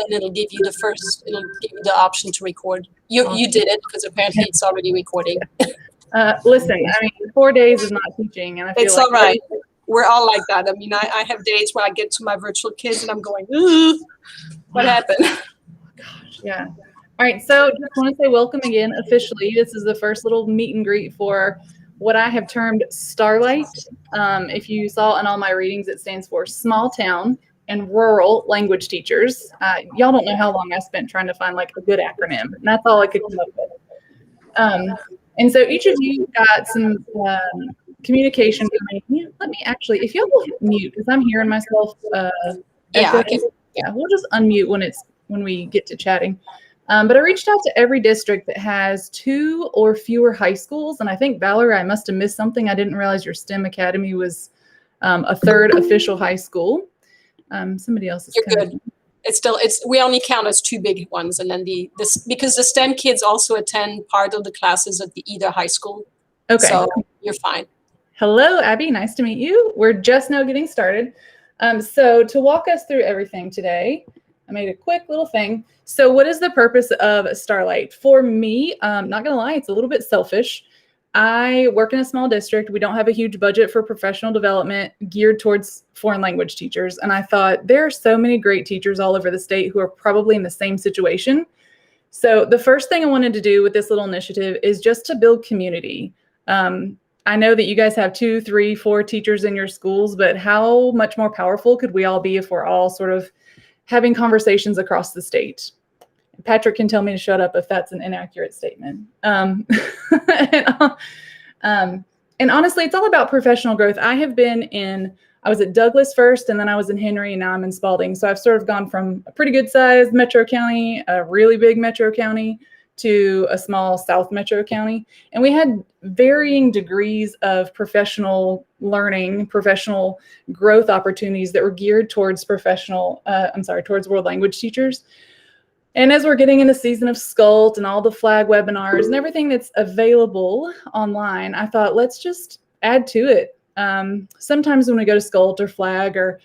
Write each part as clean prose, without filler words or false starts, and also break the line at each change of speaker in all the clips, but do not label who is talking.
and it'll give you the option to record. You did it because apparently it's already recording.
Listen, I mean, 4 days is not teaching, and I feel
It's
like
all right. We're all like that. I mean, I have days where I get to my virtual kids and I'm going, ooh, what happened?
Gosh, yeah. All right, so just want to say welcome again officially. This is the first little meet and greet for what I have termed STarLT. If you saw in all my readings, it stands for Small Town and Rural Language Teachers. Y'all don't know how long I spent trying to find like a good acronym, and that's all I could come up with. And so each of you got some communication. Let me actually, if y'all will hit mute, because I'm hearing myself.
Yeah,
we'll just unmute when we get to chatting. But I reached out to every district that has 2 or fewer high schools. And I think, Valerie, I must have missed something. I didn't realize your STEM Academy was a 3rd official high school. Somebody else is
good. We only count as 2 big ones. And then because the STEM kids also attend part of the classes at the either high school.
Okay.
So you're fine.
Hello, Abby. Nice to meet you. We're just now getting started. So to walk us through everything today, I made a quick little thing. So what is the purpose of STarLT? For me, not going to lie, it's a little bit selfish. I work in a small district. We don't have a huge budget for professional development geared towards foreign language teachers. And I thought there are so many great teachers all over the state who are probably in the same situation. So the first thing I wanted to do with this little initiative is just to build community. I know that you guys have 2, 3, 4 teachers in your schools, but how much more powerful could we all be if we're all sort of having conversations across the state? Patrick can tell me to shut up if that's an inaccurate statement. And honestly, it's all about professional growth. I was at Douglas first, and then I was in Henry, and now I'm in Spalding. So I've sort of gone from a pretty good sized metro county, a really big metro county, to a small South metro county. And we had varying degrees of professional learning, professional growth opportunities that were geared towards towards world language teachers. And as we're getting in the season of SCULT and all the flag webinars and everything that's available online, I thought, let's just add to it. Sometimes when we go to SCULT or flag or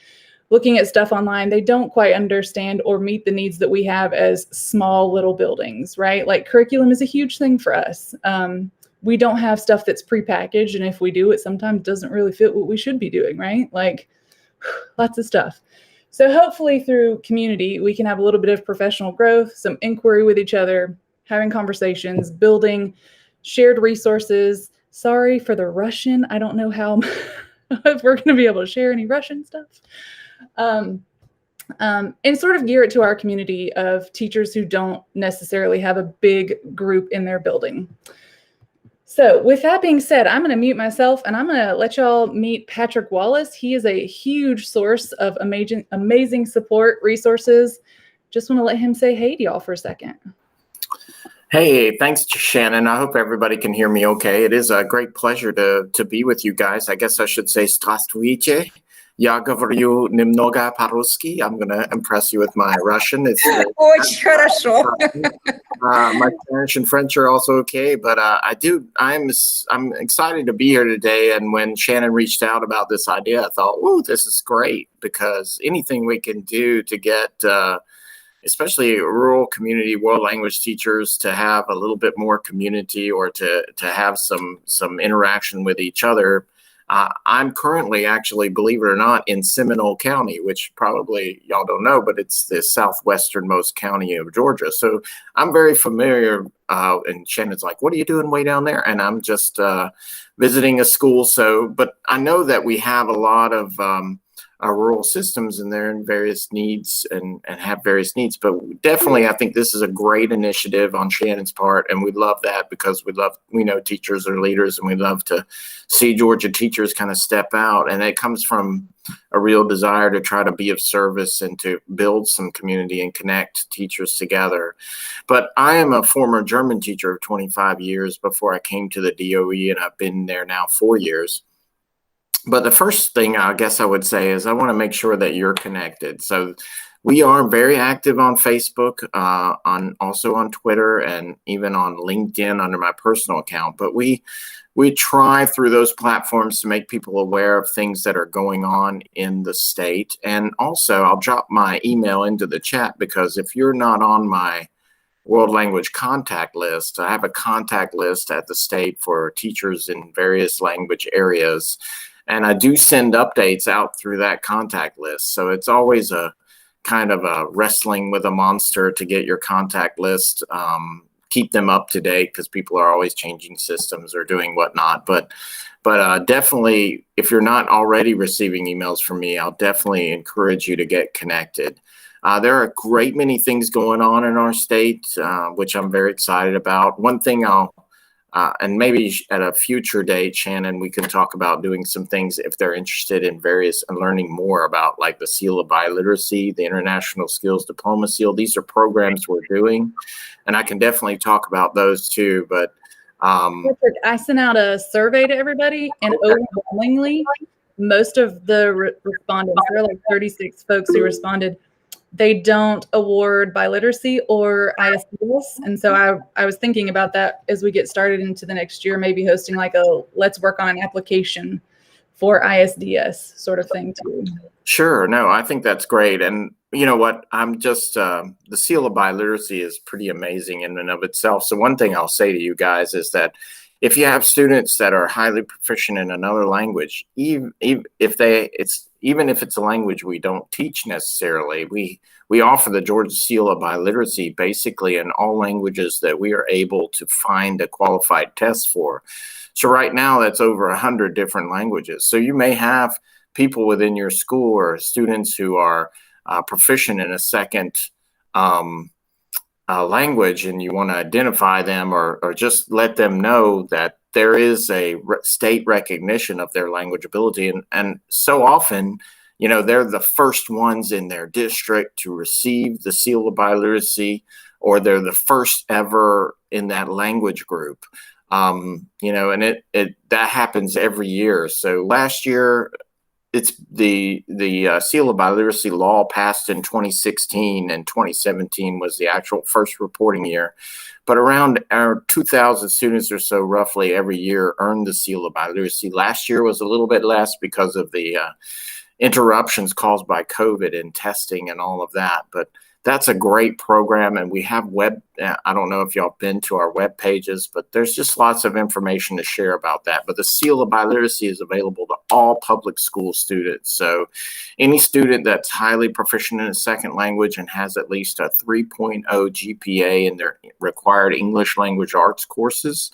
looking at stuff online, they don't quite understand or meet the needs that we have as small little buildings, right? Like curriculum is a huge thing for us. We don't have stuff that's prepackaged. And if we do, it sometimes doesn't really fit what we should be doing, right? Like lots of stuff. So hopefully through community, we can have a little bit of professional growth, some inquiry with each other, having conversations, building shared resources. Sorry for the Russian. I don't know how if we're going to be able to share any Russian stuff. And sort of gear it to our community of teachers who don't necessarily have a big group in their building. So with that being said, I'm going to mute myself and I'm going to let y'all meet Patrick Wallace. He is a huge source of amazing support resources. Just want to let him say hey to y'all for a second.
Hey, thanks, Shannon. I hope everybody can hear me okay. It is a great pleasure to be with you guys. I guess I should say Здравствуйте. Я говорю немного по-русски. I'm going to impress you with my Russian.
Очень хорошо.
My Spanish and French are also okay, but I'm excited to be here today. And when Shannon reached out about this idea, I thought, "Ooh, this is great!" Because anything we can do to get, especially rural community world language teachers, to have a little bit more community or to have some interaction with each other. I'm currently actually, believe it or not, in Seminole County, which probably y'all don't know, but it's the southwesternmost county of Georgia. So I'm very familiar. And Shannon's like, "What are you doing way down there?" And I'm just visiting a school. But I know that we have a lot of our rural systems in there and various needs and have various needs. But definitely, I think this is a great initiative on Shannon's part. And we love that because we know teachers are leaders and we love to see Georgia teachers kind of step out. And it comes from a real desire to try to be of service and to build some community and connect teachers together. But I am a former German teacher of 25 years before I came to the DOE, and I've been there now 4 years. But the first thing I guess I would say is I want to make sure that you're connected. So we are very active on Facebook, also on Twitter, and even on LinkedIn under my personal account. But we we try through those platforms to make people aware of things that are going on in the state. And also, I'll drop my email into the chat, because if you're not on my world language contact list, I have a contact list at the state for teachers in various language areas. And I do send updates out through that contact list. So it's always a kind of a wrestling with a monster to get your contact list, keep them up to date, because people are always changing systems or doing whatnot. But definitely, if you're not already receiving emails from me, I'll definitely encourage you to get connected. There are a great many things going on in our state, which I'm very excited about. One thing and maybe at a future date, Shannon, we can talk about doing some things if they're interested in various and learning more about, like the Seal of Biliteracy, the International Skills Diploma Seal. These are programs we're doing, and I can definitely talk about those too. But
Richard, I sent out a survey to everybody, and overwhelmingly, most of the respondents, there are like 36 folks who responded, they don't award biliteracy or ISDS. And so I was thinking about that as we get started into the next year, maybe hosting like a let's work on an application for ISDS sort of thing too.
Sure. No, I think that's great. And you know what? I'm just, the Seal of Biliteracy is pretty amazing in and of itself. So one thing I'll say to you guys is that if you have students that are highly proficient in another language, even if it's a language we don't teach necessarily, we offer the Georgia Seal of Biliteracy basically in all languages that we are able to find a qualified test for. So right now, that's over 100 different languages. So you may have people within your school or students who are proficient in a second language, and you want to identify them or just let them know that there is a state recognition of their language ability. And so often, you know, they're the first ones in their district to receive the Seal of Biliteracy, or they're the first ever in that language group. You know, and that happens every year. So last year, it's the Seal of Biliteracy law passed in 2016, and 2017 was the actual first reporting year. But around our 2,000 students or so roughly every year earned the Seal of Biliteracy. Last year was a little bit less because of the interruptions caused by COVID and testing and all of that. But that's a great program, and we have I don't know if y'all have been to our web pages, but there's just lots of information to share about that. But the Seal of Biliteracy is available to all public school students. So any student that's highly proficient in a second language and has at least a 3.0 GPA in their required English language arts courses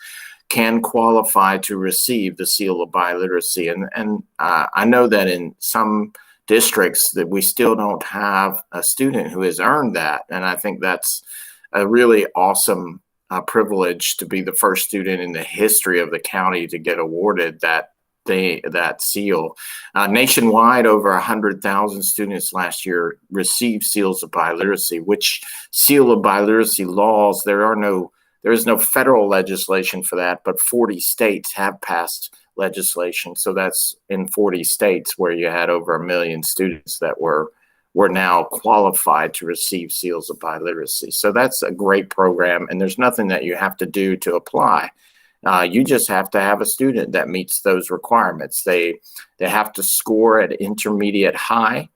can qualify to receive the Seal of Biliteracy. And I know that in some districts that we still don't have a student who has earned that. And I think that's a really awesome privilege to be the first student in the history of the county to get awarded that seal. Nationwide, over 100,000 students last year received Seals of Biliteracy, which Seal of Biliteracy laws, there is no federal legislation for that, but 40 states have passed legislation. So that's in 40 states where you had over 1 million students that were now qualified to receive Seals of Biliteracy. So that's a great program, and there's nothing that you have to do to apply. You just have to have a student that meets those requirements. They have to score at intermediate high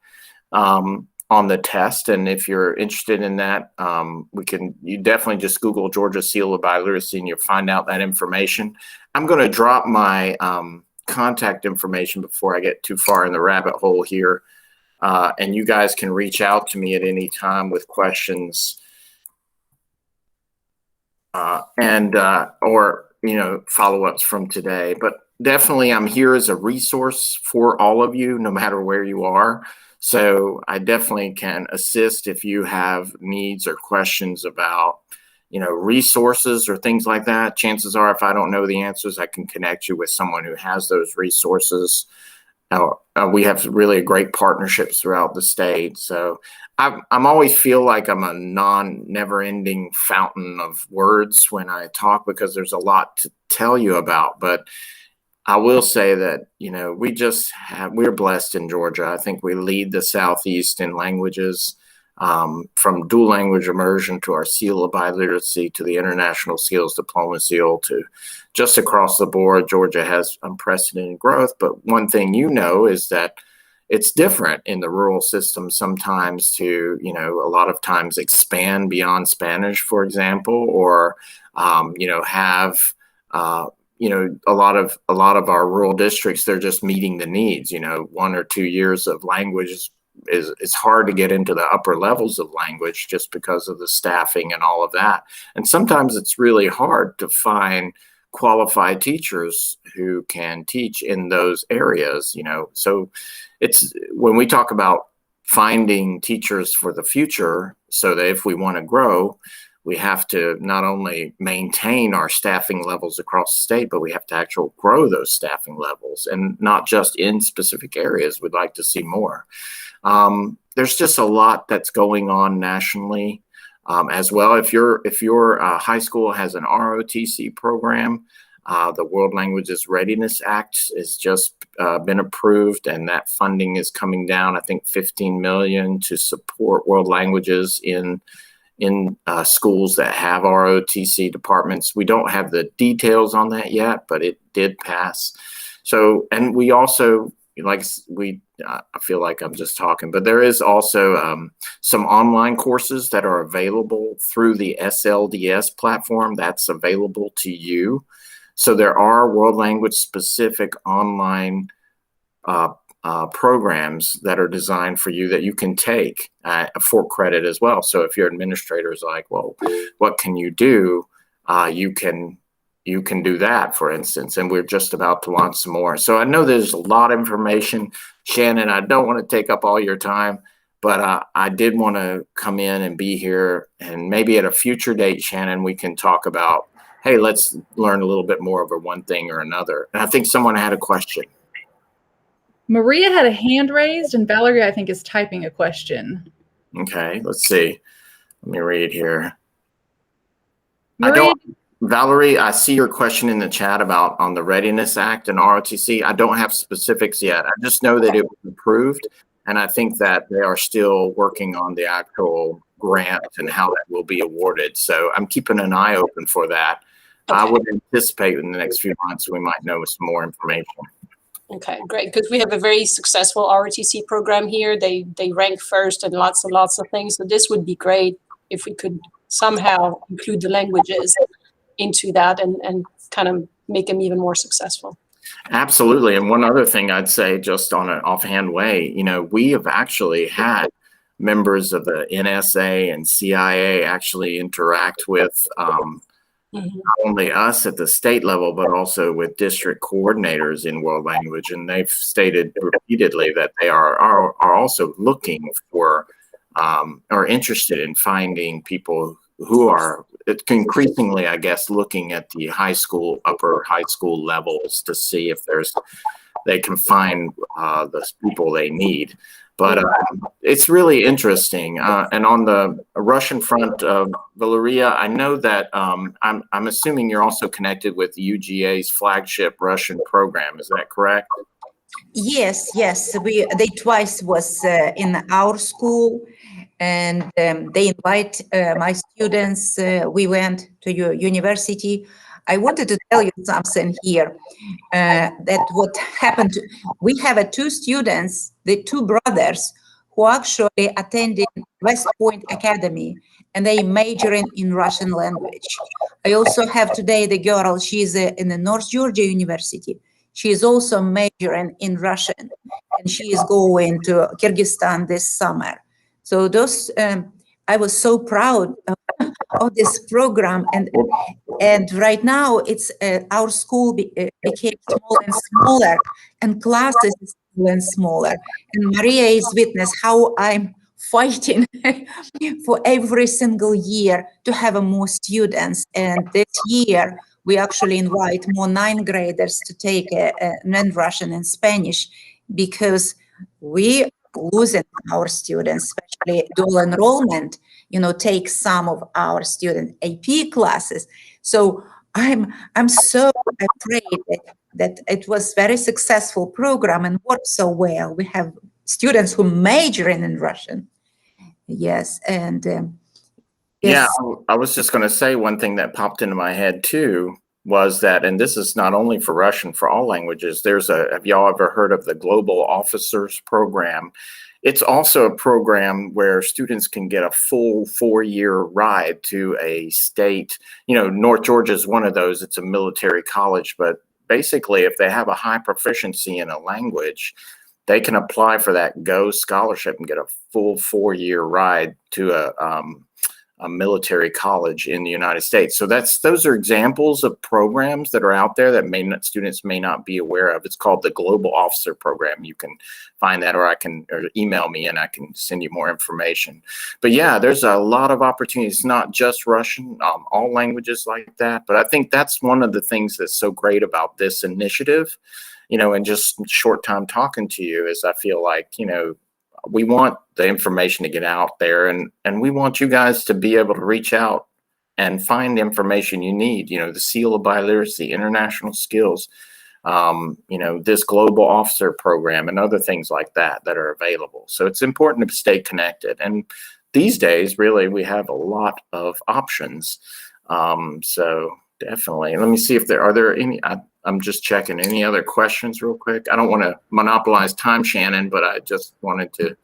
on the test. And if you're interested in that, you definitely just Google Georgia Seal of Biliteracy and you'll find out that information. I'm going to drop my contact information before I get too far in the rabbit hole here. And you guys can reach out to me at any time with questions or, you know, follow-ups from today. But definitely I'm here as a resource for all of you, no matter where you are. So I definitely can assist if you have needs or questions about, you know, resources or things like that. Chances are, if I don't know the answers, I can connect you with someone who has those resources. We have really great partnerships throughout the state. So I'm always feel like I'm a never-ending fountain of words when I talk, because there's a lot to tell you about. But I will say that, you know, we're blessed in Georgia. I think we lead the Southeast in languages. from dual language immersion to our seal of biliteracy to the international skills diploma seal to just across the board. Georgia has unprecedented growth. But one thing is that it's different in the rural system sometimes to, a lot of times expand beyond Spanish, for example, or, have, a lot of our rural districts, they're just meeting the needs, 1 or 2 years of language it's hard to get into the upper levels of language just because of the staffing and all of that. And sometimes it's really hard to find qualified teachers who can teach in those areas, So it's when we talk about finding teachers for the future, so that if we want to grow, we have to not only maintain our staffing levels across the state, but we have to actually grow those staffing levels, and not just in specific areas. We'd like to see more. There's just a lot that's going on nationally as well. If your high school has an ROTC program, the World Languages Readiness Act has just been approved, and that funding is coming down. I think $15 million to support world languages in schools that have ROTC departments. We don't have the details on that yet, but it did pass. So, and we also, I feel like I'm just talking, but there is also some online courses that are available through the SLDS platform that's available to you. So there are world language specific online programs that are designed for you that you can take for credit as well. So if your administrator is like, well, what can you do? You can do that, for instance, and we're just about to launch some more. So I know there's a lot of information. Shannon, I don't want to take up all your time, but I did want to come in and be here, and maybe at a future date, Shannon, we can talk about, hey, let's learn a little bit more over one thing or another. And I think someone had a question.
Maria had a hand raised, and Valerie, I think, is typing a question.
Okay, let's see. Let me read here.
Maria,
Valerie, I see your question in the chat about on the Readiness Act and ROTC. I don't have specifics yet. I just know that it was approved, and I think that they are still working on the actual grant and how that will be awarded. So I'm keeping an eye open for that. Okay. I would anticipate in the next few months we might know some more information.
Okay, great, because we have a very successful ROTC program here. They rank first and lots of things. So this would be great if we could somehow include the languages into that and kind of make them even more successful.
Absolutely. And one other thing I'd say, just on an offhand way, we have actually had members of the NSA and CIA actually interact with not only us at the state level, but also with district coordinators in world language. And they've stated repeatedly that they are also looking for or interested in finding people who are increasingly, I guess, looking at the upper high school levels to see if they can find the people they need. But it's really interesting. And on the Russian front, Valeria, I know that I'm assuming you're also connected with UGA's flagship Russian program. Is that correct?
Yes. They twice was in our school, and they invite my students. We went to your university. I wanted to tell you something here, that what happened, we have two students, the two brothers, who actually attended West Point Academy, and they majoring in Russian language. I also have today the girl, she's in the North Georgia University. She is also majoring in Russian, and she is going to Kyrgyzstan this summer. So those, I was so proud of this program, and right now it's our school became smaller and smaller, and classes is smaller and smaller. And Maria is witness how I'm fighting for every single year to have more students. And this year we actually invite more 9th graders to take non-Russian and Spanish, because we losing our students, especially dual enrollment, take some of our student AP classes. So I'm so afraid that it was very successful program and worked so well. We have students who major in Russian, Yes, and
Yeah,
yes,
I was just going to say one thing that popped into my head too was that, and this is not only for Russian, for all languages, have y'all ever heard of the Global Officers Program? It's also a program where students can get a full 4-year ride to a state. North Georgia is one of those. It's a military college, but basically, if they have a high proficiency in a language, they can apply for that Go scholarship and get a full 4-year ride to a military college in the United States. So those are examples of programs that are out there that students may not be aware of. It's called the Global Officer Program. You can find that, or email me and I can send you more information. But yeah, there's a lot of opportunities, not just Russian, all languages like that. But I think that's one of the things that's so great about this initiative, and just short time talking to you is I feel like, we want the information to get out there, and we want you guys to be able to reach out and find the information you need, the seal of biliteracy, international skills, this global officer program and other things like that are available. So it's important to stay connected. And these days, really, we have a lot of options. So definitely. Let me see if are there any, I'm just checking any other questions real quick. I don't want to monopolize time, Shannon, but I just wanted to,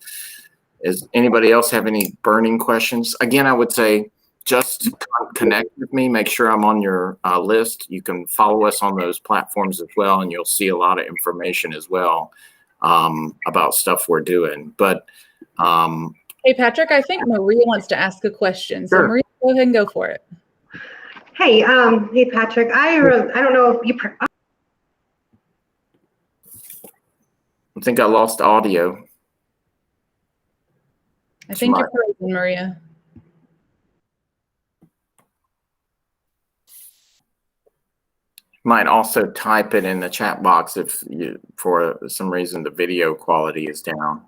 does anybody else have any burning questions? Again, I would say just connect with me, make sure I'm on your list. You can follow us on those platforms as well, and you'll see a lot of information as well about stuff we're doing. But
Hey, Patrick, I think Maria wants to ask a question. So
Sure.
Maria, go ahead and go for it.
Hey, hey, Patrick. I don't know if you.
I think I lost audio.
I think you're frozen, Maria.
Might also type it in the chat box if for some reason the video quality is down.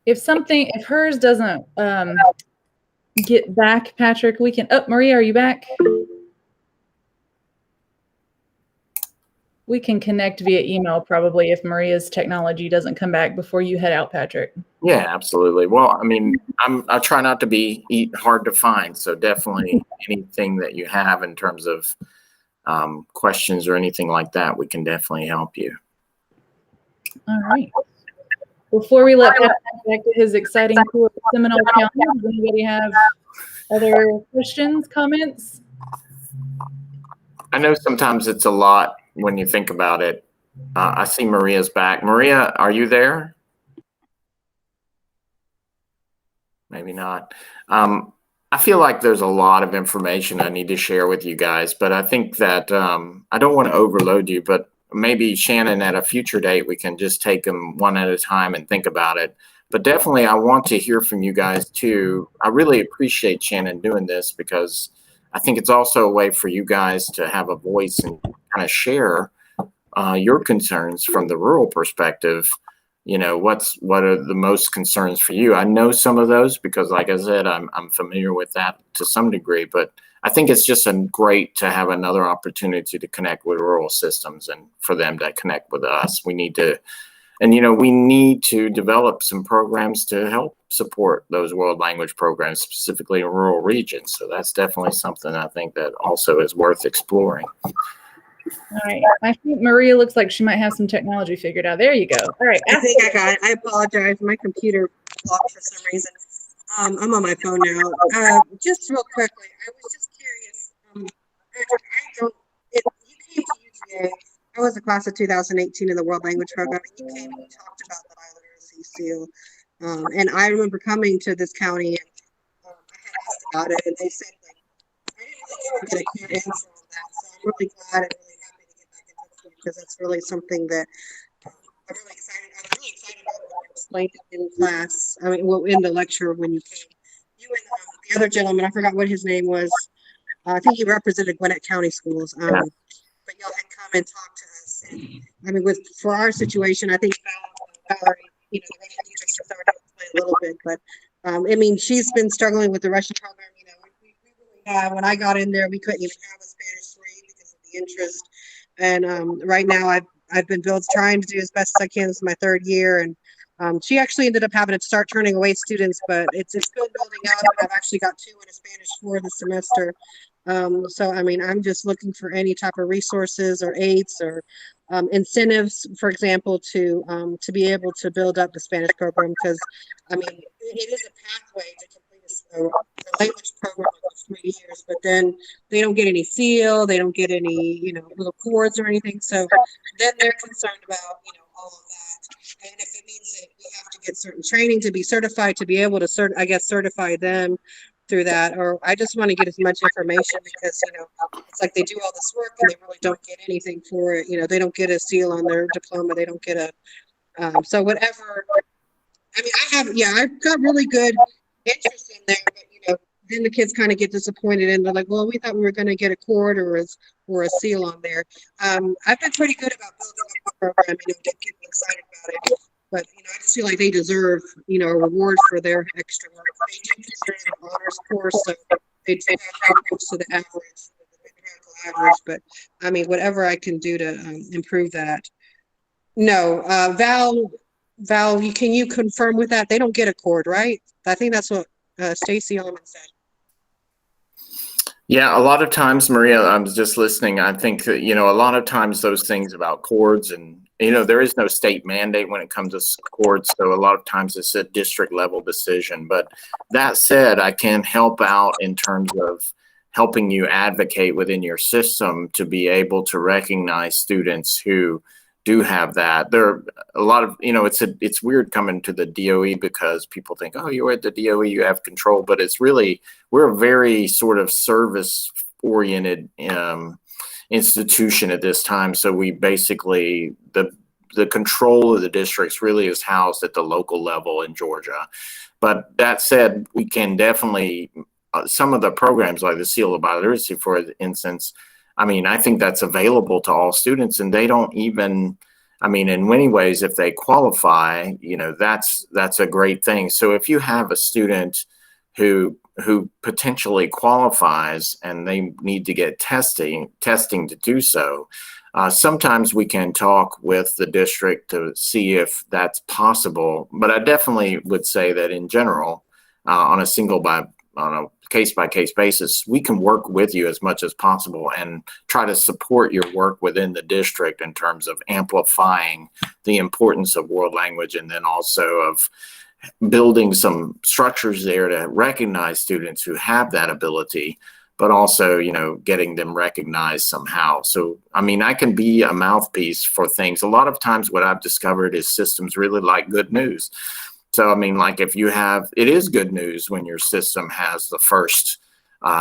If hers doesn't get back, Patrick, we can. Oh, Maria, are you back? We can connect via email probably if Maria's technology doesn't come back before you head out, Patrick.
Yeah, absolutely. Well, I mean, I try not to be hard to find, so definitely anything that you have in terms of questions or anything like that, we can definitely help you.
All right. Before we let Patrick back to his exciting tour of Seminole County, does anybody have other questions, comments?
I know sometimes it's a lot when you think about it. I see Maria's back. Maria, are you there? Maybe not. I feel like there's a lot of information I need to share with you guys, but I think that I don't want to overload you, but maybe Shannon at a future date, we can just take them one at a time and think about it. But definitely I want to hear from you guys too. I really appreciate Shannon doing this because I think it's also a way for you guys to have a voice and kind of share your concerns from the rural perspective. What are the most concerns for you? I know some of those because, like I said, I'm familiar with that to some degree, but I think it's just great to have another opportunity to connect with rural systems and for them to connect with us. We need to develop some programs to help support those world language programs, specifically in rural regions. So that's definitely something I think that also is worth exploring.
All right. I think Maria looks like she might have some technology figured out. There you go. All right.
I think I got it. I apologize. My computer blocked for some reason. I'm on my phone now. Just real quickly, I was just curious. You came to UGA. I was a class of 2018 in the World Language Program, and you came and you talked about the biliteracy seal. And I remember coming to this county and I had asked about it, and they said, I didn't really ever get a clear answer on that. So I'm really glad and really happy to get back in touch with you because that's really something that I'm really excited. I was really excited about when you explained it in class. I mean, well, in the lecture when you came. You and the other gentleman, I forgot what his name was. I think he represented Gwinnett County Schools. But y'all had come and talked to us. And, I mean, for our situation, I think Valerie, the Russian teacher started to explain a little bit, but I mean, she's been struggling with the Russian program. We really have. When I got in there, we couldn't even have a Spanish 3 because of the interest. And right now, I've been trying to do as best as I can. This is my 3rd year, and She actually ended up having to start turning away students, but it's still building up. And I've actually got 2 in a Spanish for the semester. So, I mean, I'm just looking for any type of resources or aids or incentives, for example, to be able to build up the Spanish program, because, I mean, it is a pathway to complete a language program over 3 years, but then they don't get any seal, they don't get any, little cords or anything. So then they're concerned about, all of that. And if it means that we have to get certain training to be certified, to be able to certify them through that, or I just want to get as much information, because it's like they do all this work and they really don't get anything for it. They don't get a seal on their diploma, they don't get a so whatever. I mean, I've got really good interest in there, but then the kids kind of get disappointed and they're like, well, we thought we were going to get a cord or a seal on there. I've been pretty good about building up the program, get people excited about it. But I just feel like they deserve, a reward for their extra work. They do consider an honors course, so they do have very close to the average, the numerical average. But I mean, whatever I can do to improve that. No, Val, can you confirm with that? They don't get a cord, right? I think that's what Stacy Ullman said.
Yeah, a lot of times, Maria, I was just listening. I think that, a lot of times those things about cords and, there is no state mandate when it comes to cords. So a lot of times it's a district level decision. But that said, I can help out in terms of helping you advocate within your system to be able to recognize students who do have that. There are a lot of, it's weird coming to the DOE because people think, oh, you're at the DOE, you have control, but it's really, we're a very sort of service oriented institution at this time. So we basically, the control of the districts really is housed at the local level in Georgia. But that said, we can definitely, some of the programs like the Seal of Biliteracy, for instance, I mean, I think that's available to all students, and they don't even, I mean, in many ways, if they qualify, that's a great thing. So if you have a student who potentially qualifies and they need to get testing to do so, sometimes we can talk with the district to see if that's possible. But I definitely would say that in general, on a case-by-case basis, we can work with you as much as possible and try to support your work within the district in terms of amplifying the importance of world language, and then also of building some structures there to recognize students who have that ability, but also, getting them recognized somehow. So, I mean, I can be a mouthpiece for things. A lot of times what I've discovered is systems really like good news. So, I mean, like if you have, it is good news when your system has the first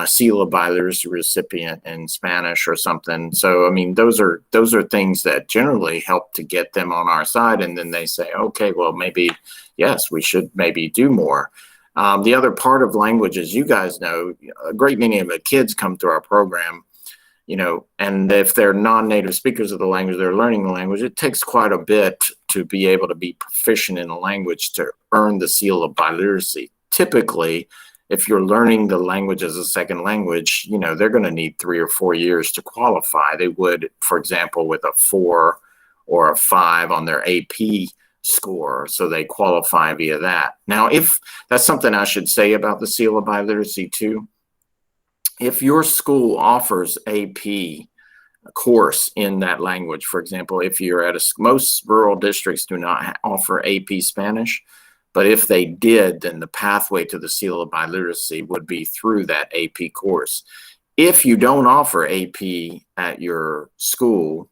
Seal of Biliteracy recipient in Spanish or something. So, I mean, those are things that generally help to get them on our side. And then they say, okay, well, maybe, yes, we should maybe do more. The other part of language, as you guys know, a great many of the kids come through our program, and if they're non-native speakers of the language, they're learning the language, it takes quite a bit to be able to be proficient in a language to earn the Seal of Biliteracy. Typically, if you're learning the language as a second language, they're going to need 3 or 4 years to qualify. They would, for example, with a 4 or a 5 on their AP score, so they qualify via that. Now, if that's something I should say about the Seal of Biliteracy too, if your school offers AP course in that language, for example, if you're at most rural districts do not offer AP Spanish, but if they did, then the pathway to the Seal of Biliteracy would be through that AP course. If you don't offer AP at your school,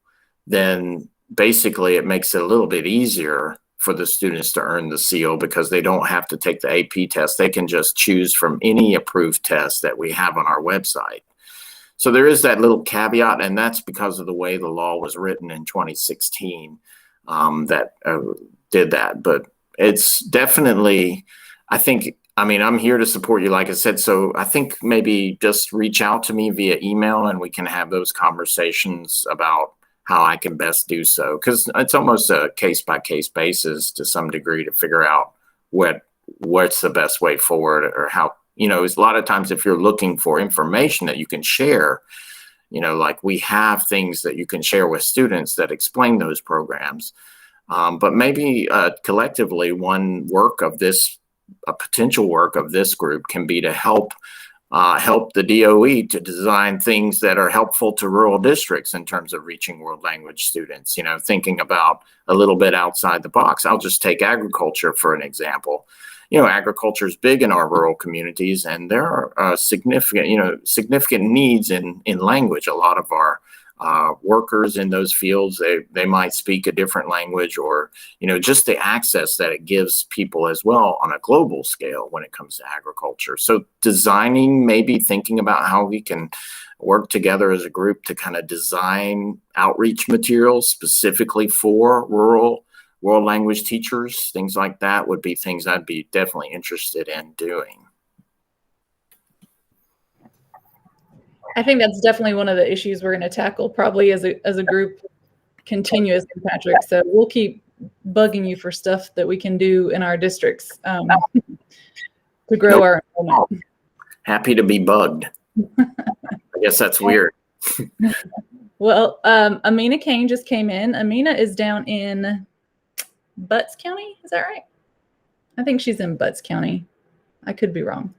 then basically it makes it a little bit easier for the students to earn the seal because they don't have to take the AP test. They can just choose from any approved test that we have on our website. So there is that little caveat, and that's because of the way the law was written in 2016 that did that. But it's definitely, I'm here to support you, like I said. So I think maybe just reach out to me via email and we can have those conversations about how I can best do so. Because it's almost a case-by-case basis to some degree to figure out what's the best way forward, or how, a lot of times if you're looking for information that you can share, like we have things that you can share with students that explain those programs. But maybe collectively, a potential work of this group can be to help the DOE to design things that are helpful to rural districts in terms of reaching world language students, thinking about a little bit outside the box. I'll just take agriculture for an example. Agriculture is big in our rural communities, and there are significant needs in language. A lot of our workers in those fields, they might speak a different language, or just the access that it gives people as well on a global scale when it comes to agriculture. So maybe thinking about how we can work together as a group to kind of design outreach materials specifically for rural world language teachers, things like that would be things I'd be definitely interested in doing.
I think that's definitely one of the issues we're going to tackle probably as a group continuously, Patrick. So we'll keep bugging you for stuff that we can do in our districts to grow our enrollment.
Happy to be bugged. I guess that's weird.
Well, Amina Kane just came in. Amina is down in Butts County. Is that right? I think she's in Butts County. I could be wrong.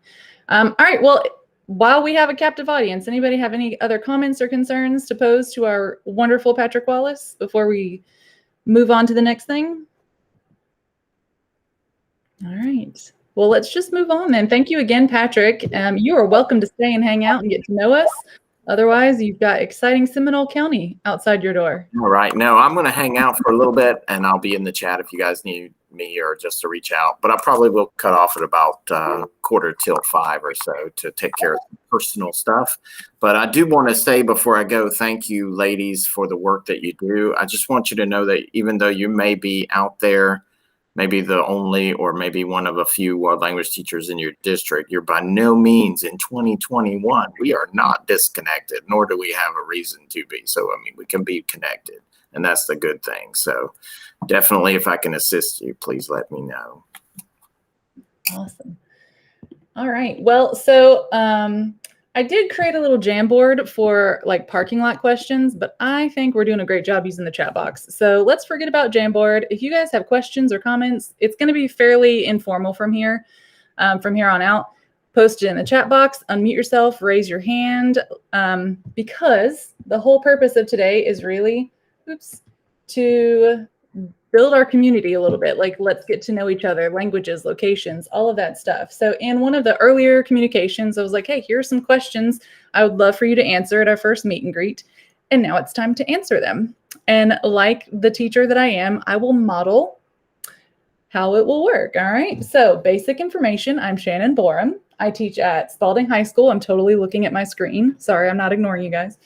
All right. Well, while we have a captive audience, anybody have any other comments or concerns to pose to our wonderful Patrick Wallace before we move on to the next thing? All right. Well, let's just move on then. Thank you again, Patrick. You are welcome to stay and hang out and get to know us. Otherwise, you've got exciting Seminole County outside your door.
All right. No, I'm going to hang out for a little bit, and I'll be in the chat if you guys need me or just to reach out. But I probably will cut off at about 4:45 or so to take care of personal stuff. But I do want to say before I go, thank you, ladies, for the work that you do. I just want you to know that even though you may be out there, maybe the only or maybe one of a few world language teachers in your district, you're by no means in 2021. We are not disconnected, nor do we have a reason to be. So, I mean, we can be connected, and that's the good thing. So definitely, if I can assist you, please let me know.
Awesome. All right. Well, so I did create a little Jamboard for like parking lot questions, but I think we're doing a great job using the chat box. So let's forget about Jamboard. If you guys have questions or comments, it's going to be fairly informal from here on out. Post it in the chat box, unmute yourself, raise your hand, because the whole purpose of today is really, to build our community a little bit. Like, let's get to know each other, languages, locations, all of that stuff. So in one of the earlier communications, I was like, hey, here are some questions I would love for you to answer at our first meet and greet. And now it's time to answer them. And like the teacher that I am, I will model how it will work. All right. So basic information. I'm Shannon Borum. I teach at Spalding High School. I'm totally looking at my screen. Sorry, I'm not ignoring you guys.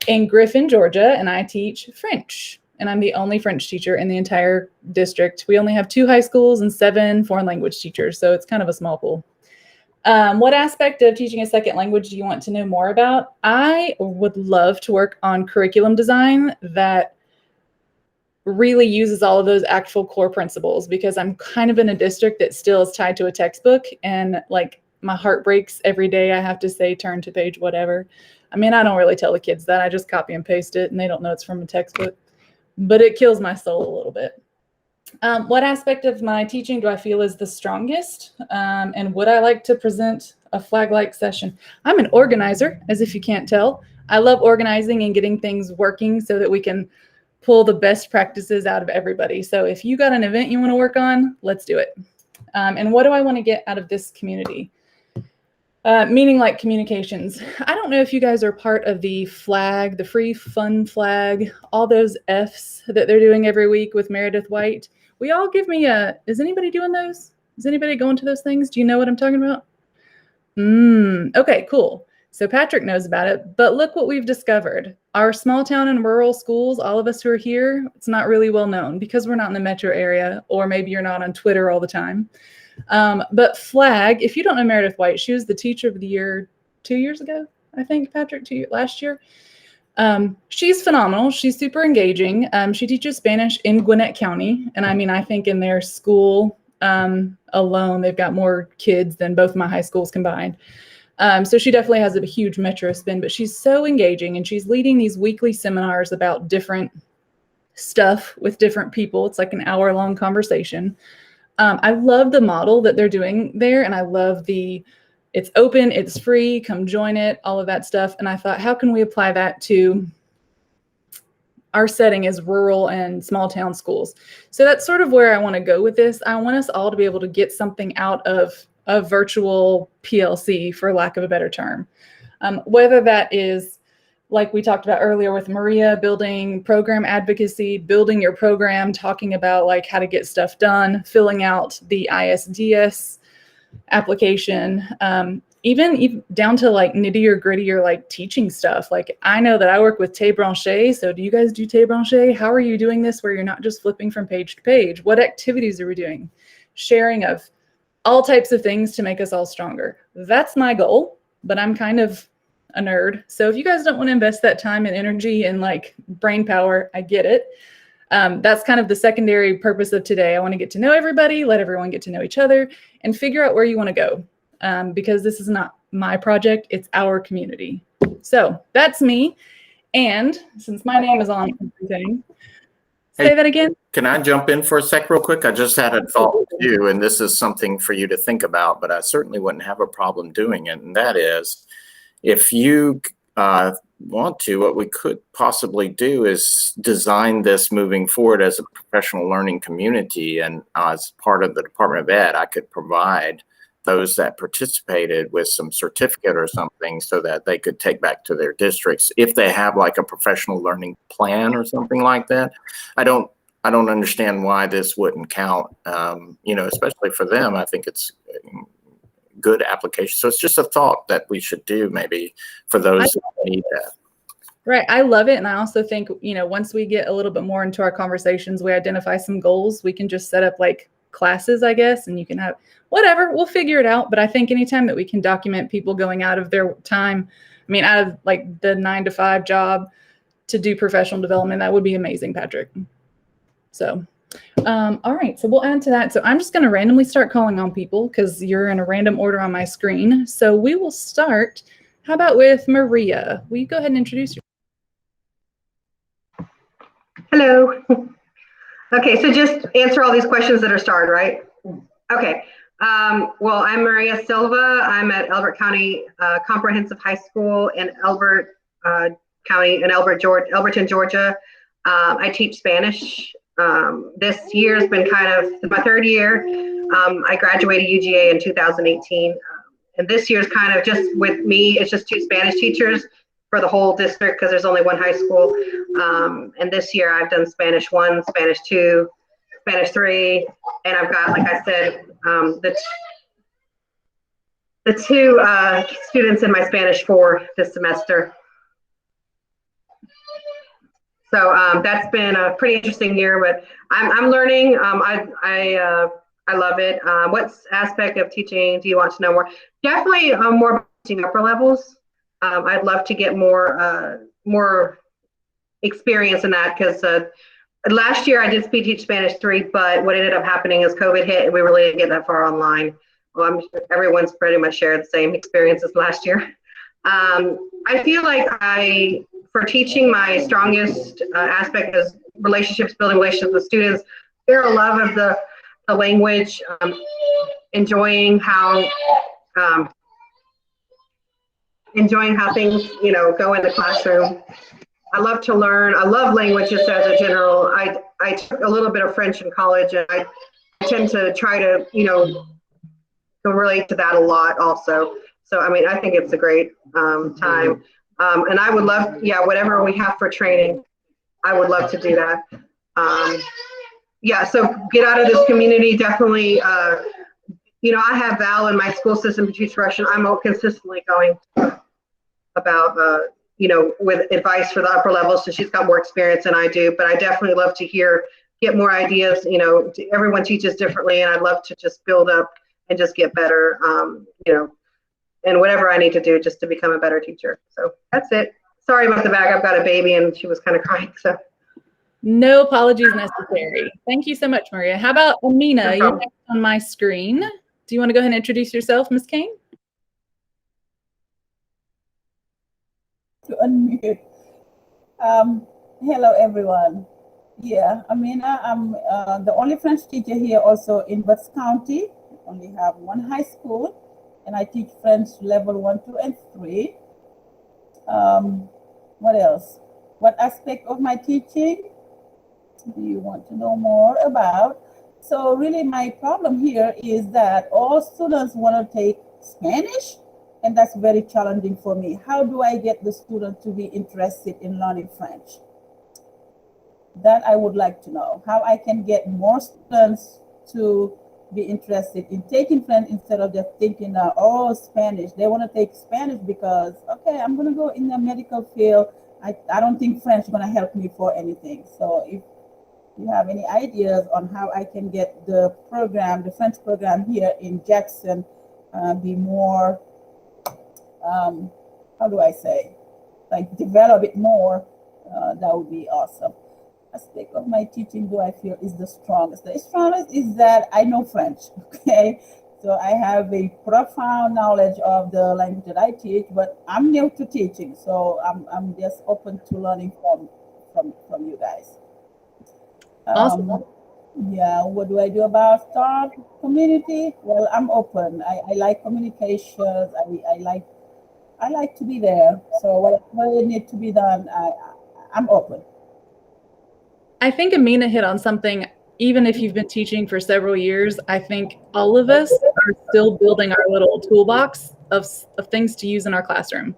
In Griffin, Georgia, and I teach French. And I'm the only French teacher in the entire district. We only have 2 high schools and 7 foreign language teachers, so it's kind of a small pool. What aspect of teaching a second language do you want to know more about? I would love to work on curriculum design that really uses all of those actual core principles, because I'm kind of in a district that still is tied to a textbook, and like my heart breaks every day I have to say turn to page whatever. I mean, I don't really tell the kids that. I just copy and paste it, and they don't know it's from a textbook. But it kills my soul a little bit. What aspect of my teaching do I feel is the strongest? And would I like to present a flag-like session? I'm an organizer, as if you can't tell. I love organizing and getting things working so that we can pull the best practices out of everybody. So if you got an event you want to work on, let's do it. And what do I want to get out of this community? Meaning like communications. I don't know if you guys are part of the flag, the free fun flag, all those Fs that they're doing every week with Meredith White. We all give me is anybody doing those? Is anybody going to those things? Do you know what I'm talking about? Okay, cool. So Patrick knows about it, but look what we've discovered. Our small town and rural schools, all of us who are here, it's not really well known because we're not in the metro area, or maybe you're not on Twitter all the time. But Flag, if you don't know Meredith White, she was the teacher of the year 2 years ago, I think, Patrick, last year. She's phenomenal. She's super engaging. She teaches Spanish in Gwinnett County. And I mean, I think in their school alone, they've got more kids than both my high schools combined. So she definitely has a huge metro spin, but she's so engaging, and she's leading these weekly seminars about different stuff with different people. It's like an hour-long conversation. I love the model that they're doing there, and I love it's open, it's free, come join it, all of that stuff. And I thought, how can we apply that to our setting as rural and small town schools? So that's sort of where I want to go with this. I want us all to be able to get something out of a virtual PLC, for lack of a better term. Whether that is, like we talked about earlier with Maria, building program advocacy, building your program, talking about like how to get stuff done, filling out the ISDS application, even down to like nitty or gritty or like teaching stuff. Like I know that I work with Té Branché. So do you guys do Té Branché? How are you doing this where you're not just flipping from page to page? What activities are we doing? Sharing of all types of things to make us all stronger. That's my goal, but I'm kind of a nerd. So if you guys don't want to invest that time and energy and like brain power, I get it. That's kind of the secondary purpose of today. I want to get to know everybody, let everyone get to know each other, and figure out where you want to go. Because this is not my project, it's our community. So that's me. And since my name is on everything, say that again.
Can I jump in for a sec real quick? I just had a thought with you, and this is something for you to think about, but I certainly wouldn't have a problem doing it. And that is, if you want to, what we could possibly do is design this moving forward as a professional learning community. And as part of the Department of Ed, I could provide those that participated with some certificate or something so that they could take back to their districts if they have like a professional learning plan or something like that. I don't understand why this wouldn't count, especially for them. I think it's good application. So it's just a thought that we should do maybe for those who need that.
Right. I love it. And I also think, once we get a little bit more into our conversations, we identify some goals, we can just set up like classes, I guess, and you can have whatever, we'll figure it out. But I think anytime that we can document people going out of their time, out of like the 9-to-5 job to do professional development, that would be amazing, Patrick. So, all right, so we'll add to that. So I'm just going to randomly start calling on people because you're in a random order on my screen. So we will start, how about with Maria? Will you go ahead and introduce yourself?
Hello. Okay, so just answer all these questions that are starred, right? Okay. Well, I'm Maria Silva. I'm at Elbert County Comprehensive High School in Elbert County in Elberton, Georgia. I teach Spanish. This year has been kind of my third year. I graduated UGA in 2018. And this year's kind of just with me, it's just 2 Spanish teachers for the whole district because there's only 1 high school. And this year I've done Spanish 1, Spanish 2, Spanish 3, and I've got, like I said, the 2 students in my Spanish 4 this semester. So that's been a pretty interesting year, but I'm learning. I love it. What aspect of teaching do you want to know more? Definitely more about teaching upper levels. I'd love to get more experience in that because last year I did speed teach Spanish 3, but what ended up happening is COVID hit and we really didn't get that far online. Well, I'm sure everyone's pretty much shared the same experiences last year. I feel like for teaching, my strongest aspect is building relationships with students. They're a love of the language, enjoying how things, go in the classroom. I love to learn. I love languages as a general. I took a little bit of French in college, and I tend to try to, relate to that a lot also. So, I think it's a great time. And I would love, whatever we have for training, I would love to do that. So get out of this community, definitely. I have Val in my school system to teach Russian. I'm consistently going about, with advice for the upper levels. So she's got more experience than I do, but I definitely love to get more ideas. Everyone teaches differently, and I'd love to just build up and just get better, and whatever I need to do just to become a better teacher. So that's it. Sorry about the back. I've got a baby and she was kind of crying. So
no apologies necessary. Thank you so much, Maria. How about Amina?
No
You're next on my screen. Do you want to go ahead and introduce yourself, Ms. Kane?
To unmute. Hello, everyone. Yeah, I mean, I'm the only French teacher here also in Bucks County. Only have one high school, and I teach French level 1, 2, and 3. Um, what else? What aspect of my teaching do you want to know more about? So really my problem here is that all students want to take Spanish, and that's very challenging for me. How do I get the student to be interested in learning French? That I would like to know. How I can get more students to be interested in taking French instead of just thinking, oh, Spanish. They want to take Spanish because, okay, I'm going to go in the medical field. I don't think French is going to help me for anything. So if you have any ideas on how I can get the program, the French program here in Jackson, be more, how do I say, like develop it more, that would be awesome. Aspect of my teaching do I feel is the strongest? The strongest is that I know French, okay? So I have a profound knowledge of the language that I teach, but I'm new to teaching, so I'm just open to learning from you guys.
Awesome.
Yeah, what do I do about STAR community? Well, I'm open. I like communications. I like to be there. So whatever need to be done, I'm open.
I think Amina hit on something. Even if you've been teaching for several years, I think all of us are still building our little toolbox of things to use in our classroom.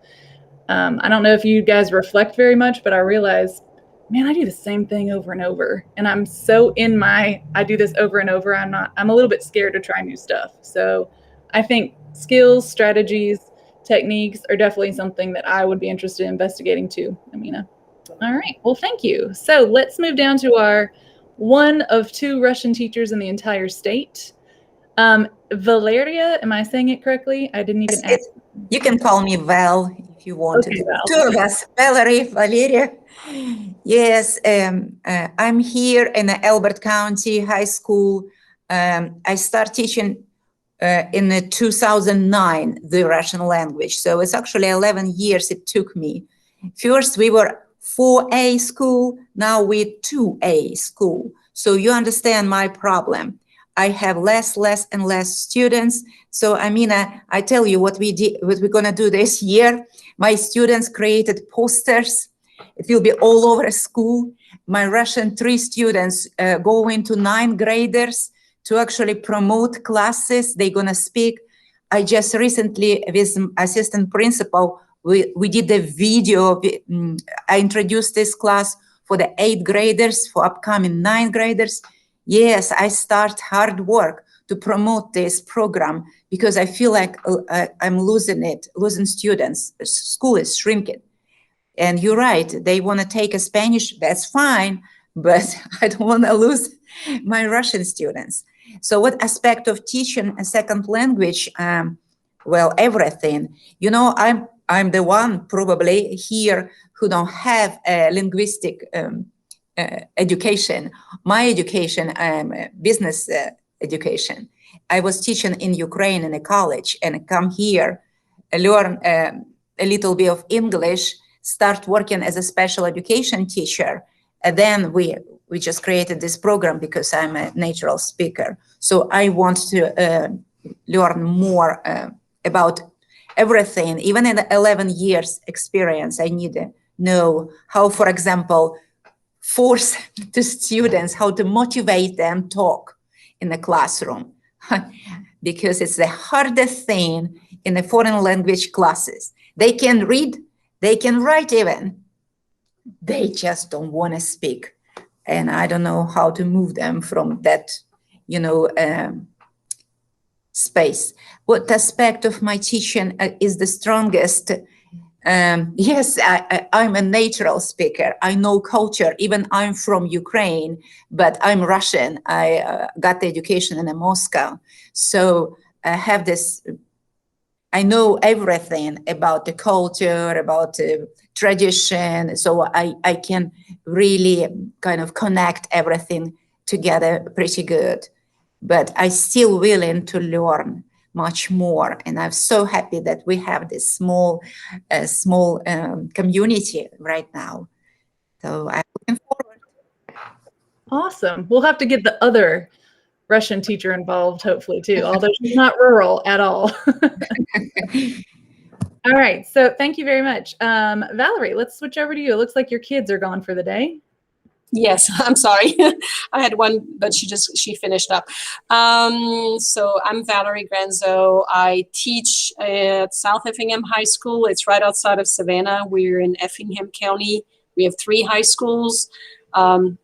I don't know if you guys reflect very much, but I realize, man, I do the same thing over and over. And I'm so I do this over and over. I'm a little bit scared to try new stuff. So I think skills, strategies, techniques are definitely something that I would be interested in investigating too, Amina. All right. Well, thank you. So let's move down to our one of 2 Russian teachers in the entire state. Valeria, am I saying it correctly? I didn't even ask.
You can call me Val if you want
Okay,
to.
Val.
2 of us, Valerie, Valeria. Yes, I'm here in Albert County High School. I started teaching in 2009 the Russian language. So it's actually 11 years it took me. First, we were 4A school. Now we're 2A school. So you understand my problem. I have less and less students. So Amina, I tell you what we're gonna do this year. My students created posters. It will be all over school. My Russian 3 students go into 9th graders to actually promote classes. They're gonna speak. I just recently, with assistant principal, we did a video. I introduced this class for the 8th graders, for upcoming 9th graders. Yes, I start hard work to promote this program because I feel like I'm losing students. School is shrinking. And you're right, they want to take a Spanish, that's fine, but I don't want to lose my Russian students. So what aspect of teaching a second language? Well, everything. You know, I'm the one probably here who don't have a linguistic education. My education, business education. I was teaching in Ukraine in a college and come here, learn a little bit of English, start working as a special education teacher. And then we just created this program because I'm a natural speaker. So I want to learn more about everything. Even in 11 years experience, I need to know how, for example, force the students, how to motivate them talk in the classroom. Because it's the hardest thing in the foreign language classes. They can read, they can write even. They just don't want to speak. And I don't know how to move them from that, space. What aspect of my teaching is the strongest? Yes, I'm a natural speaker. I know culture. Even I'm from Ukraine, but I'm Russian. I got the education in Moscow. So I have this, I know everything about the culture, about tradition. So I can really kind of connect everything together pretty good. But I still willing to learn much more. And I'm so happy that we have this small community right now. So I'm looking forward.
Awesome. We'll have to get the other Russian teacher involved, hopefully, too, although she's not rural at all. All right. So thank you very much. Valerie, let's switch over to you. It looks like your kids are gone for the day.
Yes, I'm sorry. I had one, but she finished up. So I'm Valerie Granzo. I teach at South Effingham High School. It's right outside of Savannah. We're in Effingham County. We have 3 high schools, one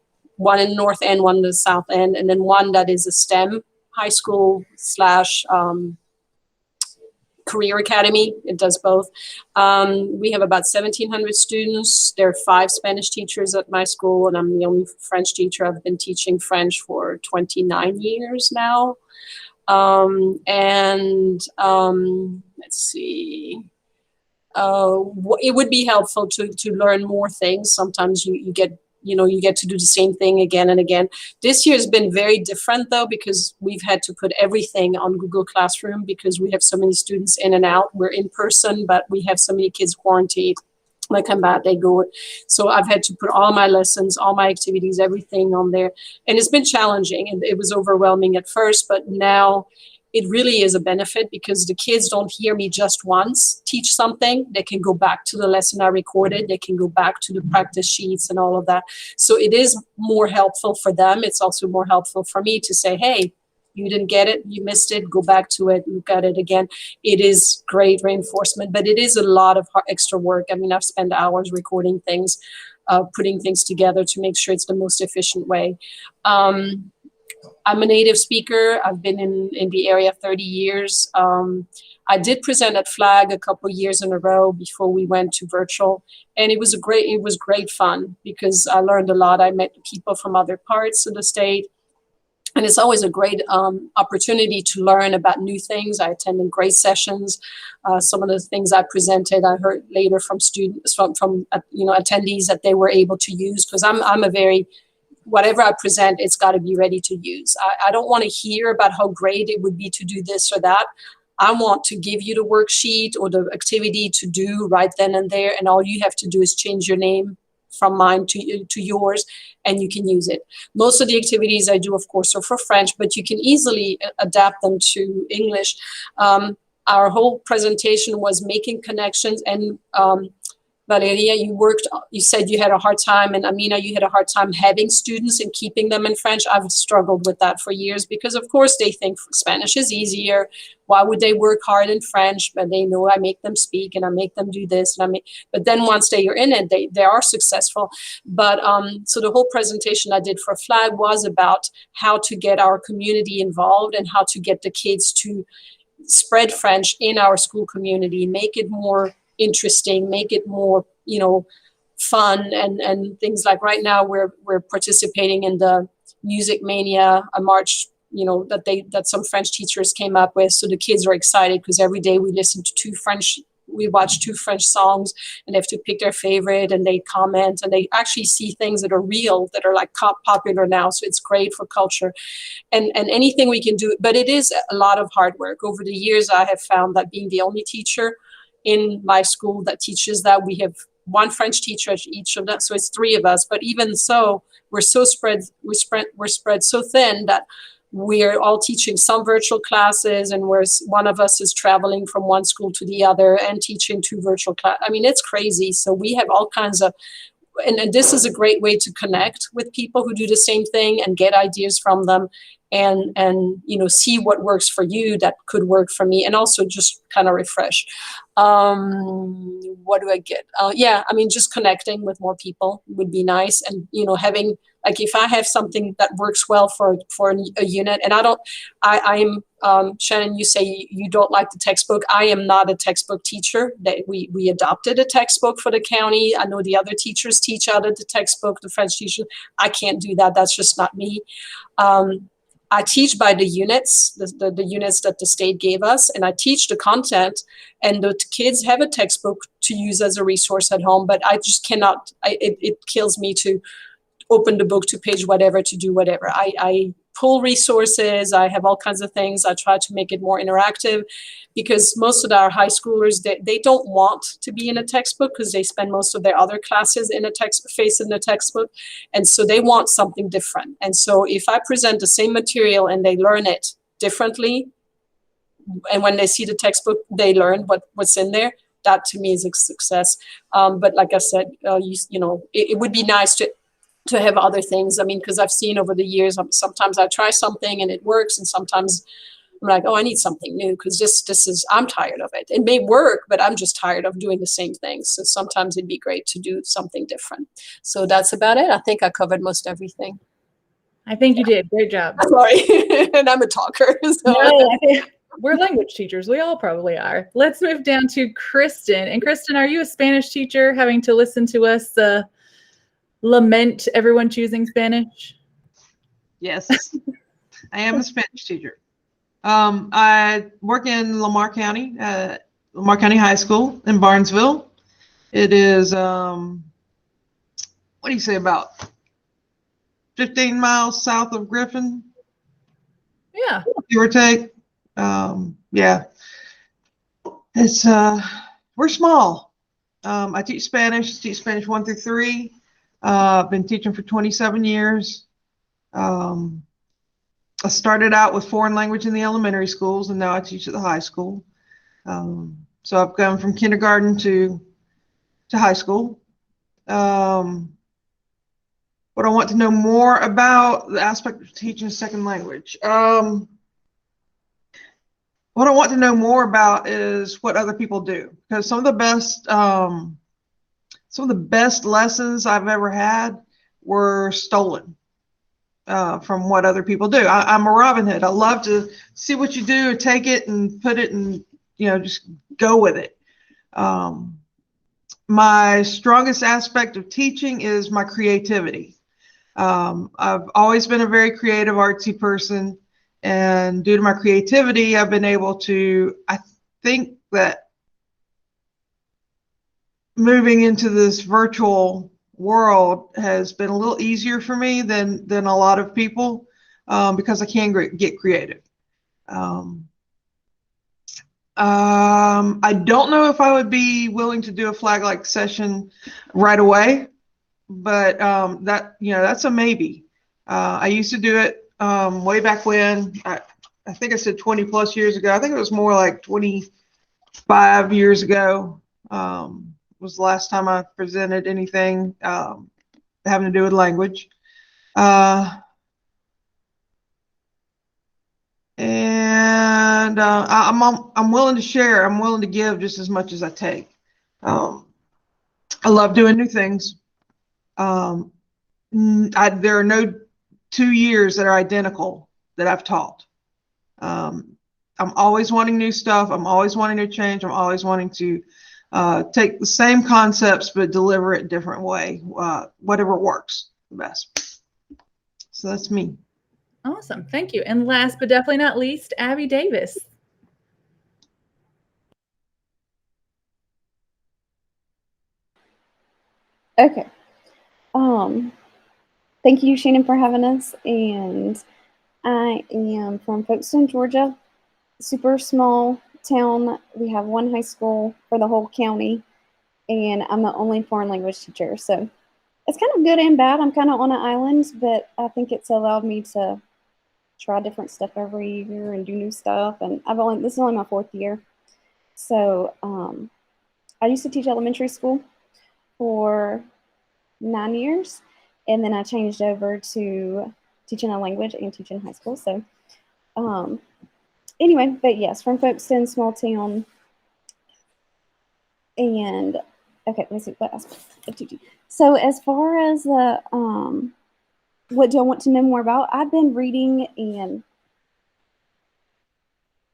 in the north end, one in the south end, and then one that is a STEM high school / career academy. It does both. We have about 1,700 students. There are 5 Spanish teachers at my school, and I'm the only French teacher. I've been teaching French for 29 years now. Let's see. It would be helpful to learn more things. Sometimes you get to do the same thing again and again. This year has been very different, though, because we've had to put everything on Google Classroom because we have so many students in and out. We're in person, but we have so many kids quarantined. They come back, they go. So I've had to put all my lessons, all my activities, everything on there. And it's been challenging, and it was overwhelming at first, but now it really is a benefit because the kids don't hear me just once teach something. They can go back to the lesson I recorded. They can go back to the practice sheets and all of that. So it is more helpful for them. It's also more helpful for me to say, hey, you didn't get it, you missed it, go back to it, look at it again. It is great reinforcement, but it is a lot of extra work. I mean, I've spent hours recording things, putting things together to make sure it's the most efficient way. I'm a native speaker. I've been in the area 30 years. I did present at FLAG a couple years in a row before we went to virtual, and it was great fun because I learned a lot. I met people from other parts of the state, and it's always a great opportunity to learn about new things. I attended great sessions. Some of the things I presented, I heard later from students, from attendees that they were able to use because I'm a very whatever I present, it's got to be ready to use. I don't want to hear about how great it would be to do this or that. I want to give you the worksheet or the activity to do right then and there. And all you have to do is change your name from mine to yours, and you can use it. Most of the activities I do, of course, are for French, but you can easily adapt them to English. Our whole presentation was making connections, and Valeria, you said you had a hard time, and Amina, you had a hard time having students and keeping them in French. I've struggled with that for years because, of course, they think Spanish is easier. Why would they work hard in French? But they know I make them speak and I make them do this. But then once they are in it, they are successful. But so the whole presentation I did for FLAG was about how to get our community involved and how to get the kids to spread French in our school community, make it more interesting, make it more, fun and things like right now we're participating in the Music Mania, a march, that some French teachers came up with. So the kids are excited because every day we watch 2 French songs and they have to pick their favorite and they comment and they actually see things that are real, that are like popular now. So it's great for culture and anything we can do. But it is a lot of hard work. Over the years, I have found that being the only teacher in my school that teaches that, we have 1 French teacher at each of them, so it's 3 of us. But even so, we're spread so thin that we're all teaching some virtual classes, and one of us is traveling from one school to the other and teaching 2 virtual classes. I mean, it's crazy. So we have all kinds of, and this is a great way to connect with people who do the same thing and get ideas from them, and see what works for you that could work for me, and also just kind of refresh. What do I get? Just connecting with more people would be nice, and having, like, if I have something that works well for a unit, and I'm Shannon, you say you don't like the textbook. I am not a textbook teacher. That we adopted a textbook for the county. I know the other teachers teach out of the textbook, the French teacher. I can't do that. That's just not me. I teach by the units, the units that the state gave us, and I teach the content, and the kids have a textbook to use as a resource at home, but I just cannot, it kills me to open the book to page whatever, to do whatever. I pull resources. I have all kinds of things. I try to make it more interactive, because most of our high schoolers, they don't want to be in a textbook, because they spend most of their other classes in a textbook. And so they want something different. And so if I present the same material and they learn it differently, and when they see the textbook, they learn what's in there, that to me is a success. But like I said, it would be nice to have other things. I mean, because I've seen over the years, sometimes I try something and it works, and sometimes I'm like, oh, I need something new, because this is, I'm tired of it. It may work, but I'm just tired of doing the same things. So sometimes it'd be great to do something different. So that's about it. I think I covered most everything.
I think you did. Great job.
Sorry. And I'm a talker. So.
No, we're language teachers. We all probably are. Let's move down to Kristen. And Kristen, are you a Spanish teacher having to listen to us lament everyone choosing Spanish?
Yes, I am a Spanish teacher. I work in Lamar County High School in Barnesville. It is, what do you say, about 15 miles south of Griffin?
Yeah.
Give or take. Yeah. It's, we're small. I teach Spanish 1 through 3. I've been teaching for 27 years. I started out with foreign language in the elementary schools, and now I teach at the high school. So I've gone from kindergarten to high school. What I want to know more about the aspect of teaching a second language. What I want to know more about is what other people do, because some of the best lessons I've ever had were stolen from what other people do. I'm a Robin Hood. I love to see what you do, take it and put it and, just go with it. My strongest aspect of teaching is my creativity. I've always been a very creative, artsy person. And due to my creativity, I've been able to, I think that moving into this virtual world has been a little easier for me than a lot of people, because I can get creative. I don't know if I would be willing to do a flag-like session right away, but that's a maybe. I used to do it way back when. I think I said 20 plus years ago. I think it was more like 25 years ago. Was the last time I presented anything having to do with language. And I'm willing to share. I'm willing to give just as much as I take. I love doing new things. There are no 2 years that are identical that I've taught. I'm always wanting new stuff. I'm always wanting to change. I'm always wanting to take the same concepts but deliver it a different way, whatever works the best. So that's me.
Awesome. Thank you. And last but definitely not least, Abby Davis.
Okay. Thank you, Shannon, for having us. And I am from Folkestone, Georgia. Super small town. We have one high school for the whole county, and I'm the only foreign language teacher. So it's kind of good and bad. I'm kind of on an island, but I think it's allowed me to try different stuff every year and do new stuff. And this is only my 4th year. So I used to teach elementary school for 9 years, and then I changed over to teaching a language and teaching high school. So anyway, but yes, from Folkestone, small town. And okay, let's see what else. So as far as the what do I want to know more about? I've been reading and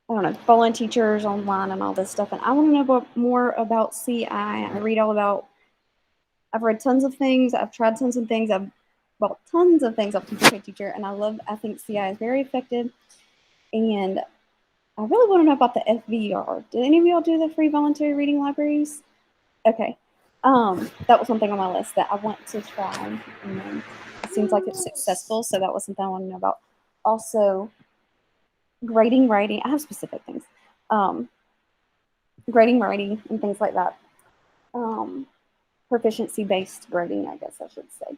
I don't know, following teachers online and all this stuff, and I want to know more about CI. I've read tons of things. I've tried tons of things. I've bought tons of things off Teacher, and I think CI is very effective. And I really want to know about the FVR. Did any of y'all do the free voluntary reading libraries? Okay. That was one thing on my list that I want to try. And it seems like it's successful, so that was something I want to know about. also grading, writing. I have specific things. Grading, writing, and things like that. Proficiency-based grading, I guess I should say.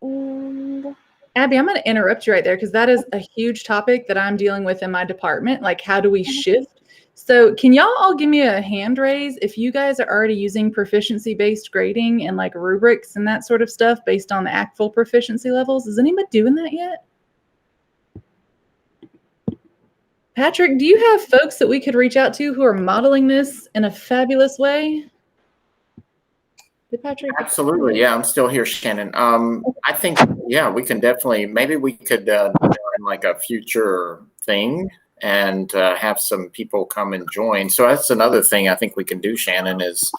And
Abby, I'm going to interrupt you right there because that is a huge topic that I'm dealing with in my department. Like, how do we shift? So can y'all all give me a hand raise if you guys are already using proficiency-based grading and like rubrics and that sort of stuff based on the actual proficiency levels? Is anybody doing that yet? Patrick, do you have folks that we could reach out to who are modeling this in a fabulous way? Did Patrick?
Absolutely. Yeah, I'm still here, Shannon. I think, yeah, we can definitely, maybe we could do like a future thing and have some people come and join. So that's another thing I think we can do, Shannon, is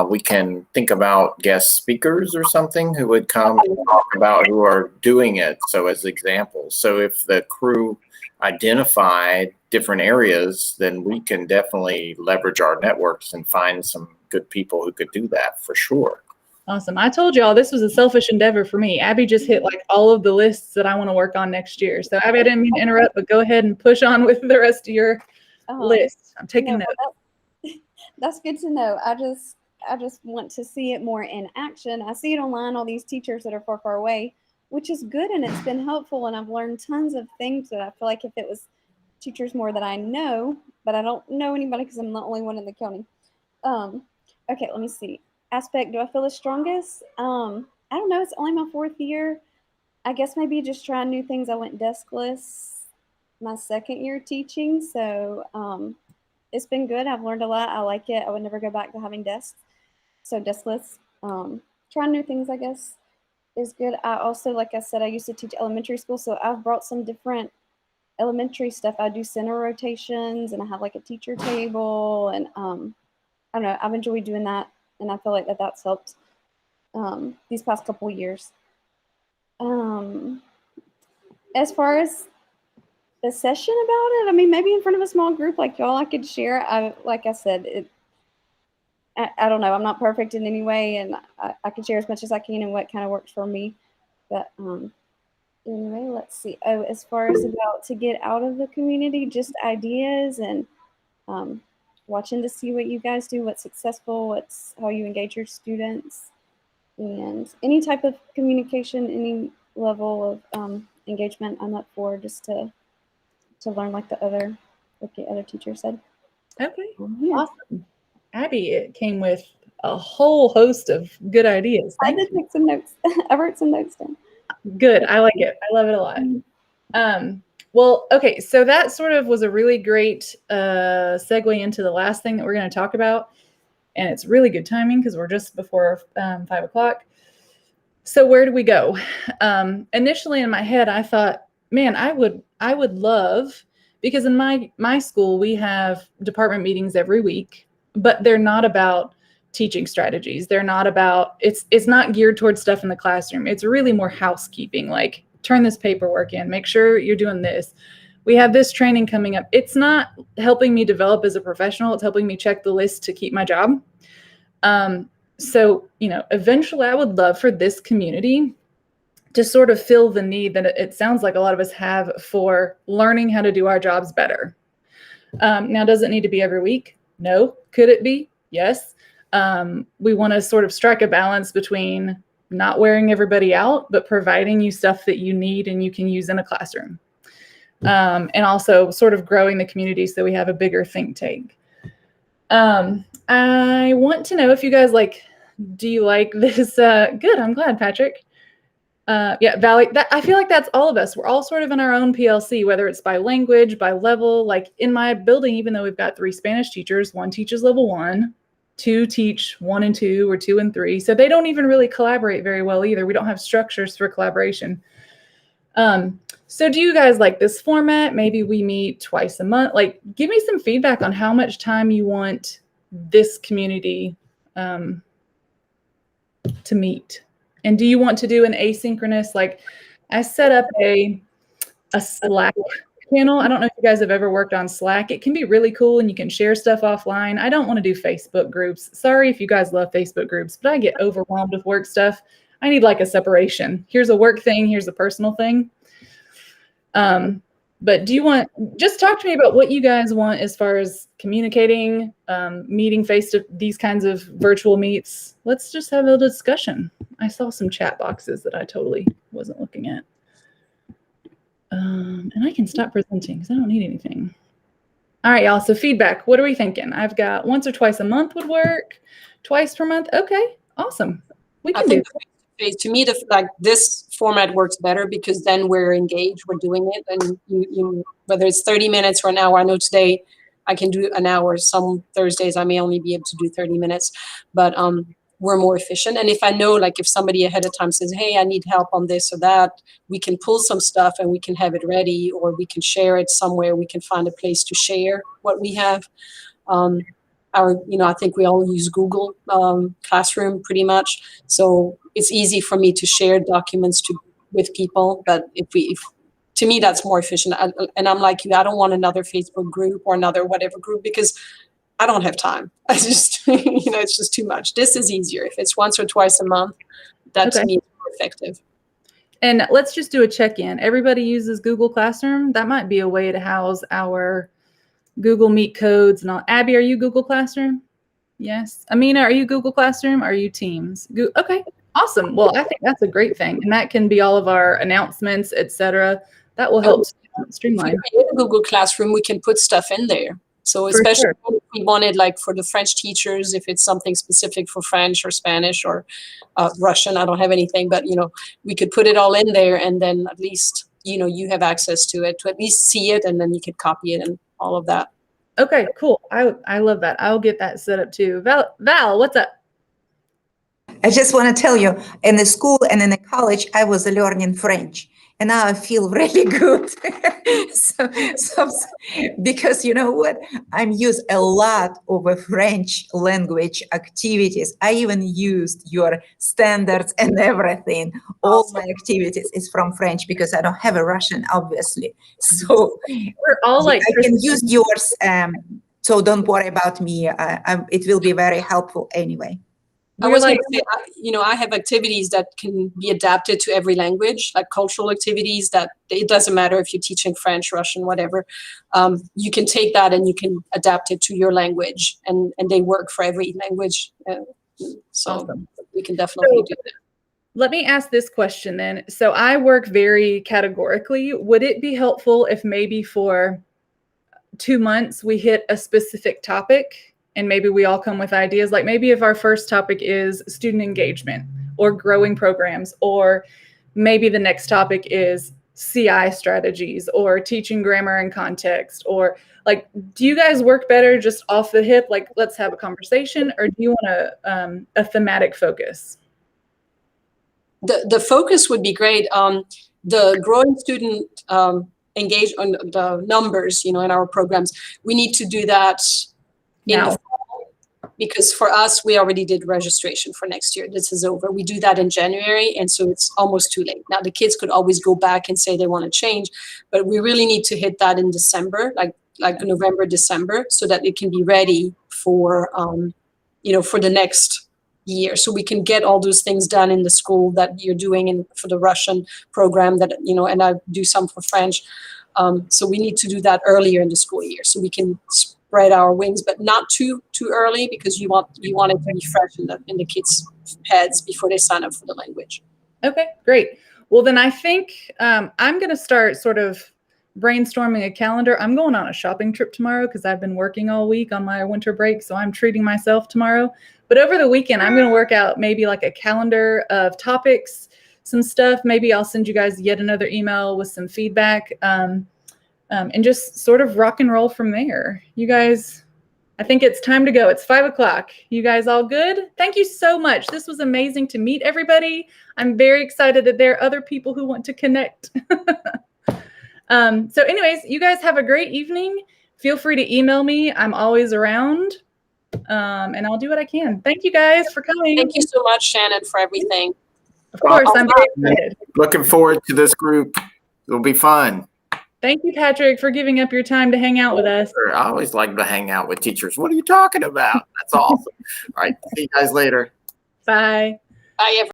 we can think about guest speakers or something who would come and talk about who are doing it. So as examples. So if the crew identify different areas, then we can definitely leverage our networks and find some good people who could do that for sure.
Awesome. I told y'all this was a selfish endeavor for me. Abby just hit like all of the lists that I want to work on next year. So Abby, I didn't mean to interrupt, but go ahead and push on with the rest of your list. I'm taking notes.
That's good to know. I just want to see it more in action. I see it online, all these teachers that are far, far away, which is good, and it's been helpful, and I've learned tons of things that I feel like if it was teachers more that I know, but I don't know anybody because I'm the only one in the county. Okay, let me see. Aspect, do I feel the strongest? I don't know. It's only my 4th year. I guess maybe just trying new things. I went deskless my 2nd year teaching, so it's been good. I've learned a lot. I like it. I would never go back to having desks, so deskless. Trying new things, I guess, is good. I also, like I said, I used to teach elementary school, so I've brought some different elementary stuff. I do center rotations, and I have like a teacher table, and I don't know. I've enjoyed doing that, and I feel like that's helped these past couple years. As far as the session about it, I mean, maybe in front of a small group like y'all, I could share. Like I said, I don't know. I'm not perfect in any way, and I can share as much as I can and what kind of works for me. But anyway, let's see. Oh, as far as about to get out of the community, just ideas and watching to see what you guys do, what's successful, how you engage your students, and any type of communication, any level of engagement I'm up for, just to learn like the other teacher said.
Okay,
Yeah.
awesome. Abby, it came with a whole host of good ideas.
I did take some notes. I wrote some notes down.
Good. I like it. I love it a lot. Well, okay, so that sort of was a really great segue into the last thing that we're going to talk about. And it's really good timing because we're just before 5 o'clock. So where do we go? Initially in my head, I thought, man, I would love, because in my school, we have department meetings every week, but they're not about teaching strategies. They're not about, it's not geared towards stuff in the classroom. It's really more housekeeping, like turn this paperwork in, make sure you're doing this. We have this training coming up. It's not helping me develop as a professional. It's helping me check the list to keep my job. So, eventually I would love for this community to sort of fill the need that it sounds like a lot of us have for learning how to do our jobs better. Now, does it need to be every week? No. Could it be? Yes. We want to sort of strike a balance between not wearing everybody out, but providing you stuff that you need and you can use in a classroom. And also sort of growing the community so we have a bigger think tank. I want to know if you guys do you like this? Good. I'm glad, Patrick. Yeah, Valley, I feel like that's all of us. We're all sort of in our own PLC, whether it's by language, by level. Like in my building, even though we've got 3 Spanish teachers, 1 teaches level 1, 2 teach 1 and 2 or 2 and 3. So they don't even really collaborate very well either. We don't have structures for collaboration. So do you guys like this format? Maybe we meet twice a month. Like, give me some feedback on how much time you want this community to meet. And do you want to do an asynchronous, like I set up a Slack channel. I don't know if you guys have ever worked on Slack. It can be really cool and you can share stuff offline. I don't want to do Facebook groups. Sorry if you guys love Facebook groups, but I get overwhelmed with work stuff. I need like a separation. Here's a work thing. Here's a personal thing. But do you want, just talk to me about what you guys want as far as communicating, meeting face to these kinds of virtual meets. Let's just have a discussion. I saw some chat boxes that I totally wasn't looking at. And I can stop presenting because I don't need anything. All right, y'all. So feedback, what are we thinking? I've got once or twice a month would work, twice per month. Okay, awesome. We can do
it. To me, like this format works better because then we're engaged, we're doing it, and you whether it's 30 minutes or an hour. I know today I can do an hour. Some Thursdays I may only be able to do 30 minutes, but we're more efficient. And if I know, like if somebody ahead of time says, hey, I need help on this or that, we can pull some stuff and we can have it ready, or we can share it somewhere. We can find a place to share what we have. I think we all use Google Classroom pretty much. So it's easy for me to share documents with people. But if to me, that's more efficient. And I'm like you, I don't want another Facebook group or another whatever group because I don't have time. I just, it's just too much. This is easier. If it's once or twice a month, that to me is more effective.
And let's just do a check-in. Everybody uses Google Classroom. That might be a way to house our Google Meet codes and all. Abby, are you Google Classroom? Yes. Amina, are you Google Classroom? Are you Teams? Okay, awesome. Well, I think that's a great thing. And that can be all of our announcements, etc. That will help streamline.
If we create a Google Classroom, we can put stuff in there. So especially if we wanted, like for the French teachers, if it's something specific for French or Spanish or Russian, I don't have anything, but, we could put it all in there and then at least, you have access to it, to at least see it, and then you could copy it and all of that.
Okay, cool. I love that. I'll get that set up too. Val, what's up?
I just want to tell you, in the school and in the college, I was learning French. And now I feel really good. Because you know what? I'm used a lot of French language activities. I even used your standards and everything. All my activities is from French because I don't have a Russian, obviously. So
we're all like,
I can use yours. So don't worry about me. It will be very helpful anyway.
I was going to say, I have activities that can be adapted to every language, like cultural activities that it doesn't matter if you're teaching French, Russian, whatever. You can take that and you can adapt it to your language, and they work for every language. So awesome. We can definitely do that.
Let me ask this question then. So I work very categorically. Would it be helpful if maybe for 2 months we hit a specific topic? And maybe we all come with ideas, like maybe if our first topic is student engagement or growing programs, or maybe the next topic is CI strategies or teaching grammar and context, or like, do you guys work better just off the hip? Like, let's have a conversation, or do you want a thematic focus?
The focus would be great. The growing student engage on the numbers, in our programs, we need to do that in the fall, because for us, we already did registration for next year. This is over. We do that in January, and so it's almost too late. Now, the kids could always go back and say they want to change, but we really need to hit that in December, like November, December, so that it can be ready for, for the next year. So we can get all those things done in the school that you're doing for the Russian program that, and I do some for French. So we need to do that earlier in the school year so we can spread our wings, but not too early, because you want it to be fresh in the kids' heads before they sign up for the language.
Okay, great. Well, then I think I'm going to start sort of brainstorming a calendar. I'm going on a shopping trip tomorrow because I've been working all week on my winter break, so I'm treating myself tomorrow. But over the weekend, I'm going to work out maybe like a calendar of topics, some stuff. Maybe I'll send you guys yet another email with some feedback. And just sort of rock and roll from there. You guys, I think it's time to go. It's 5 o'clock. You guys all good? Thank you so much. This was amazing to meet everybody. I'm very excited that there are other people who want to connect. So anyways, you guys have a great evening. Feel free to email me. I'm always around, and I'll do what I can. Thank you guys for coming.
Thank you so much, Shannon, for everything.
Of course, I'm very excited.
Looking forward to this group. It'll be fun.
Thank you, Patrick, for giving up your time to hang out with us.
I always like to hang out with teachers. What are you talking about? That's awesome. All right. See you guys later.
Bye.
Bye, everyone.